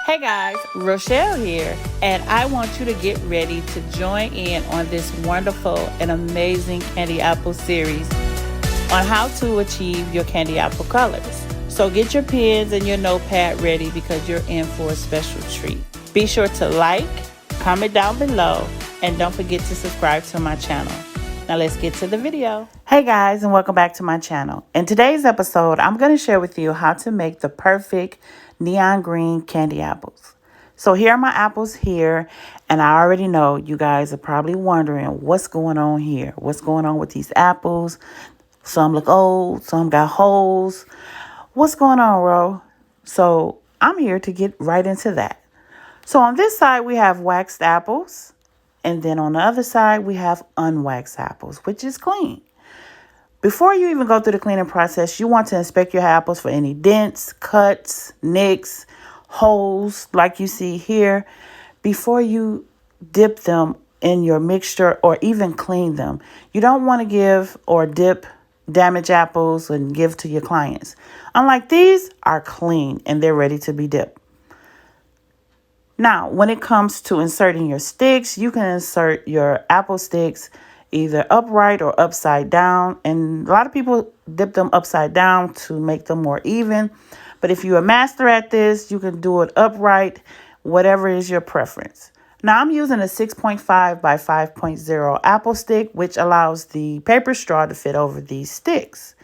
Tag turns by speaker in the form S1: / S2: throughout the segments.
S1: Hey guys, Rochelle here, and I want you to get ready to join in on this wonderful and amazing candy apple series on how to achieve your candy apple colors. So get your pens and your notepad ready because you're in for a special treat. Be sure to like, comment down below, and don't forget to subscribe to my channel. Now let's get to the video. Hey guys, and welcome back to my channel. In today's episode, I'm going to share with you how to make the perfect neon green candy apples. So here are my apples here, and I already know you guys are probably wondering what's going on here. What's going on with these apples? Some look old, some got holes. What's going on, Ro? So I'm here to get right into that. So on this side, we have waxed apples. And then on the other side, we have unwaxed apples, which is clean. Before you even go through the cleaning process, you want to inspect your apples for any dents, cuts, nicks, holes like you see here before you dip them in your mixture or even clean them. You don't want to give or dip damaged apples and give to your clients. Unlike these are clean and they're ready to be dipped. Now, when it comes to inserting your sticks, you can insert your apple sticks either upright or upside down. And a lot of people dip them upside down to make them more even. But if you're a master at this, you can do it upright, whatever is your preference. Now, I'm using a 6.5 by 5.0 apple stick, which allows the paper straw to fit over these sticks.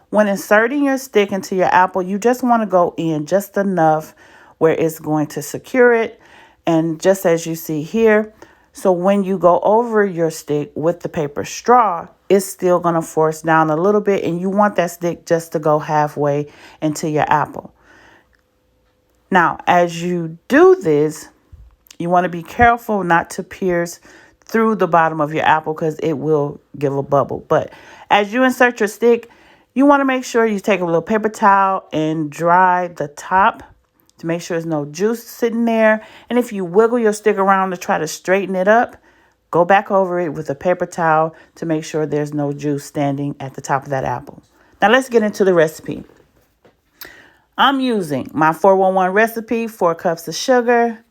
S1: When inserting your stick into your apple, you just want to go in just enough where it's going to secure it. And just as you see here, so when you go over your stick with the paper straw, it's still going to force down a little bit, and you want that stick just to go halfway into your apple. Now, as you do this, you want to be careful not to pierce through the bottom of your apple because it will give a bubble. But as you insert your stick, you want to make sure you take a little paper towel and dry the top to make sure there's no juice sitting there. And if you wiggle your stick around to try to straighten it up, go back over it with a paper towel to make sure there's no juice standing at the top of that apple. Now let's get into the recipe. I'm using my 411 recipe, 4 cups of sugar,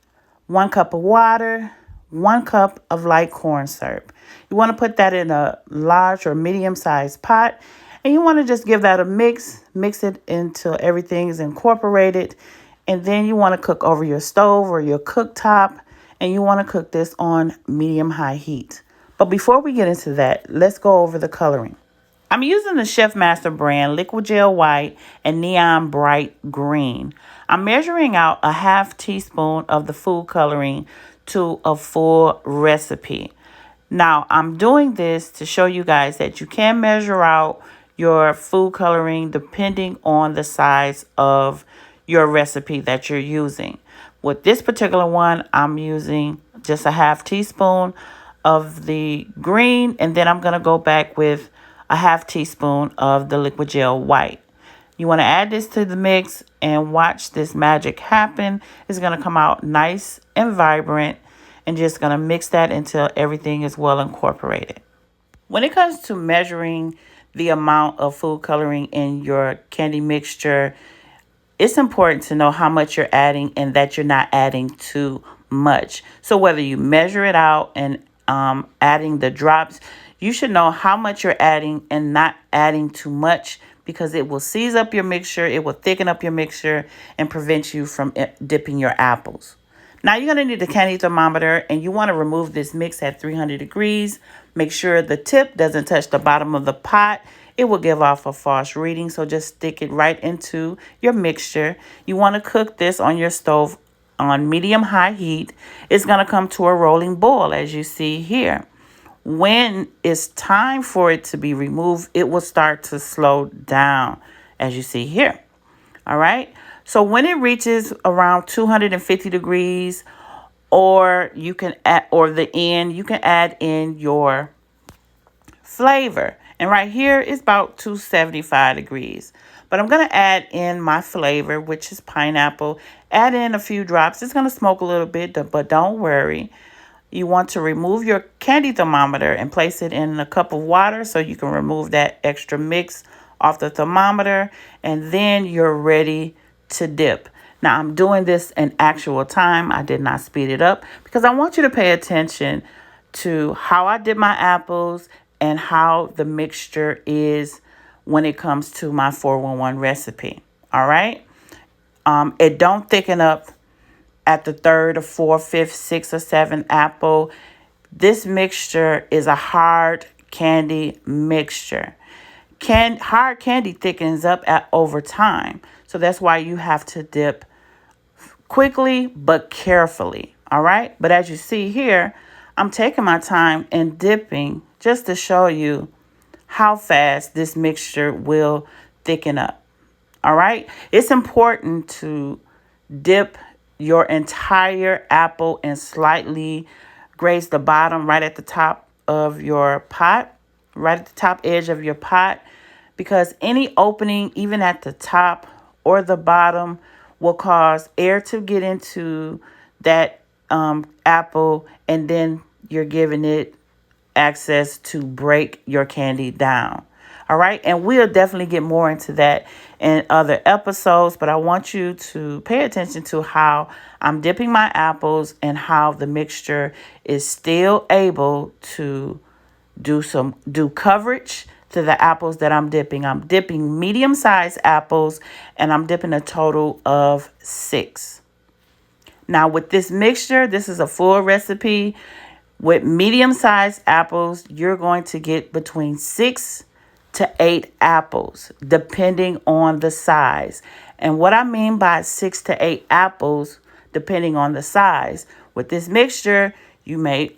S1: 1 cup of water, 1 cup of light corn syrup. You want to put that in a large or medium-sized pot, and you want to just give that a mix it until everything is incorporated. And then you want to cook over your stove or your cooktop, and you want to cook this on medium-high heat. But before we get into that, let's go over the coloring. I'm using the Chef Master brand Liquid Gel White and Neon Bright Green. I'm measuring out a half teaspoon of the food coloring to a full recipe. Now, I'm doing this to show you guys that you can measure out your food coloring depending on the size of your recipe that you're using. With this particular one, I'm using just a half teaspoon of the green, and then I'm going to go back with a half teaspoon of the liquid gel white. You want to add this to the mix and watch this magic happen. It's going to come out nice and vibrant, and just going to mix that until everything is well incorporated. When it comes to measuring the amount of food coloring in your candy mixture, it's important to know how much you're adding and that you're not adding too much. So whether you measure it out and adding the drops, you should know how much you're adding and not adding too much, because it will seize up your mixture, it will thicken up your mixture and prevent you from dipping your apples. Now you're going to need a candy thermometer, and you want to remove this mix at 300 degrees. Make sure the tip doesn't touch the bottom of the pot. It will give off a false reading, so just stick it right into your mixture. You want to cook this on your stove on medium-high heat. It's going to come to a rolling boil, as you see here. When it's time for it to be removed, it will start to slow down, as you see here. All right? So when it reaches around 250 degrees, or you can add, or the end, you can add in your flavor. And right here is about 275 degrees. But I'm going to add in my flavor, which is pineapple. Add in a few drops. It's going to smoke a little bit, but don't worry. You want to remove your candy thermometer and place it in a cup of water so you can remove that extra mix off the thermometer. And then you're ready to dip. Now I'm doing this in actual time. I did not speed it up because I want you to pay attention to how I dip my apples and how the mixture is when it comes to my 411 recipe. All right. It don't thicken up at the third or fourth, fifth, sixth, or seventh apple. This mixture is a hard candy mixture. Hard candy thickens up over time. So that's why you have to dip quickly but carefully. All right. But as you see here, I'm taking my time and dipping just to show you how fast this mixture will thicken up. All right. It's important to dip your entire apple and slightly graze the bottom right at the top of your pot, right at the top edge of your pot, because any opening, even at the top or the bottom, will cause air to get into that apple, and then you're giving it access to break your candy down. All right. And we'll definitely get more into that in other episodes, but I want you to pay attention to how I'm dipping my apples and how the mixture is still able to do coverage to the apples that I'm dipping. I'm dipping medium-sized apples, and I'm dipping a total of 6. Now with this mixture, this is a full recipe. With medium-sized apples, you're going to get between 6 to 8 apples, depending on the size. And what I mean by 6 to 8 apples, depending on the size, with this mixture, you may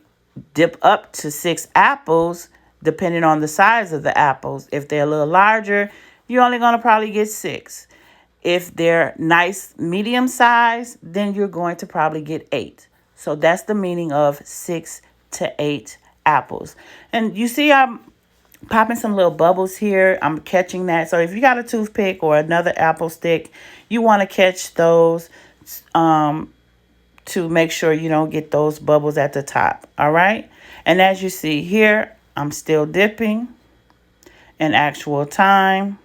S1: dip up to 6 apples, depending on the size of the apples. If they're a little larger, you're only going to probably get 6. If they're nice medium size, then you're going to probably get 8. So that's the meaning of 6 to 8 apples. And you see I'm popping some little bubbles here. I'm catching that. So if you got a toothpick or another apple stick, you want to catch those to make sure you don't get those bubbles at the top. All right. And as you see here, I'm still dipping in actual time.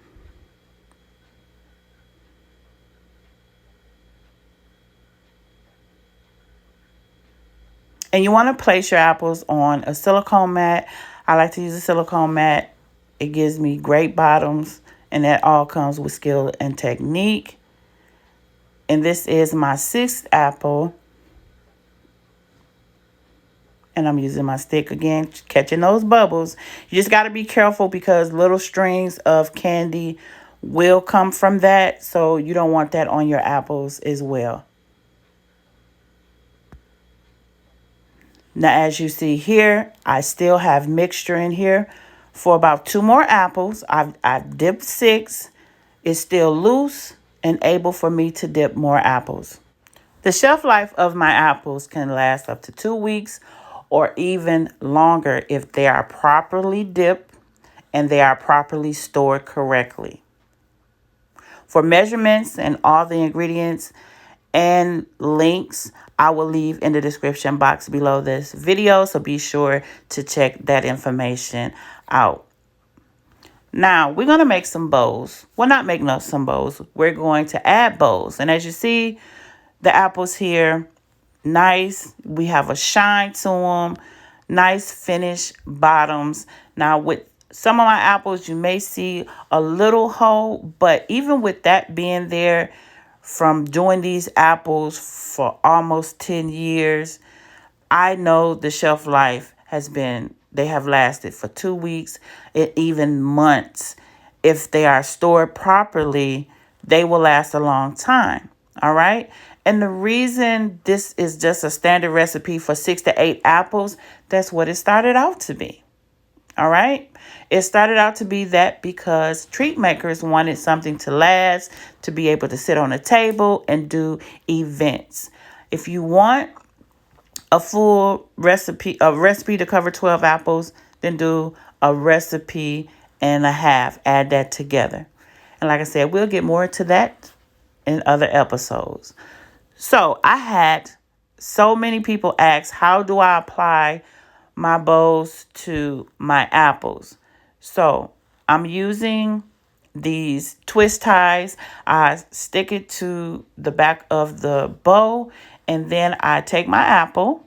S1: And you want to place your apples on a silicone mat. I like to use a silicone mat. It gives me great bottoms, and that all comes with skill and technique. And this is my 6th apple. And I'm using my stick again, catching those bubbles. You just got to be careful because little strings of candy will come from that. So you don't want that on your apples as well. Now, as you see here, I still have mixture in here for about 2 more apples. I've dipped 6. It's still loose and able for me to dip more apples. The shelf life of my apples can last up to 2 weeks or even longer if they are properly dipped and they are properly stored correctly. For measurements and all the ingredients and links, I will leave in the description box below this video, so be sure to check that information out. Now, we're going to make some bows. Well, not make some bows. We're going to add bows. And as you see, the apples here, nice. We have a shine to them. Nice finished bottoms. Now, with some of my apples, you may see a little hole, but even with that being there, from doing these apples for almost 10 years, I know the shelf life they have lasted for 2 weeks, and even months. If they are stored properly, they will last a long time. All right. And the reason this is just a standard recipe for 6 to 8 apples, that's what it started out to be. All right. It started out to be that because treat makers wanted something to last, to be able to sit on a table and do events. If you want a full recipe, to cover 12 apples, then do a recipe and a half. Add that together. And like I said, we'll get more to that in other episodes. So I had so many people ask, how do I apply my bows to my apples? So I'm using these twist ties. I stick it to the back of the bow, and then I take my apple,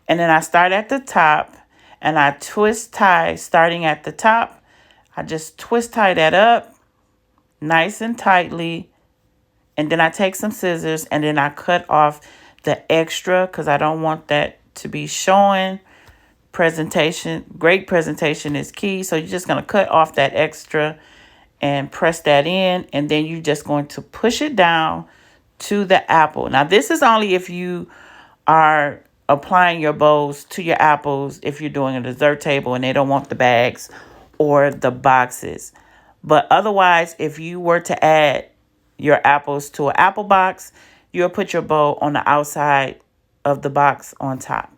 S1: and then I start at the top, and I twist tie starting at the top. I just twist tie that up nice and tightly, and then I take some scissors, and then I cut off the extra because I don't want that to be showing. Great presentation is key. So you're just going to cut off that extra and press that in, and then you're just going to push it down to the apple. Now, this is only if you are applying your bows to your apples, if you're doing a dessert table and they don't want the bags or the boxes. But otherwise, if you were to add your apples to an apple box, you'll put your bow on the outside of the box on top.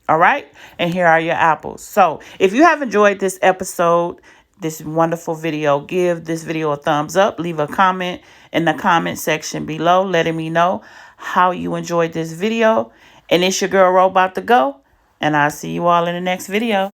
S1: All right. And here are your apples. So if you have enjoyed this episode, this wonderful video, give this video a thumbs up. Leave a comment in the comment section below, letting me know how you enjoyed this video. And it's your girl Robot to Go. And I'll see you all in the next video.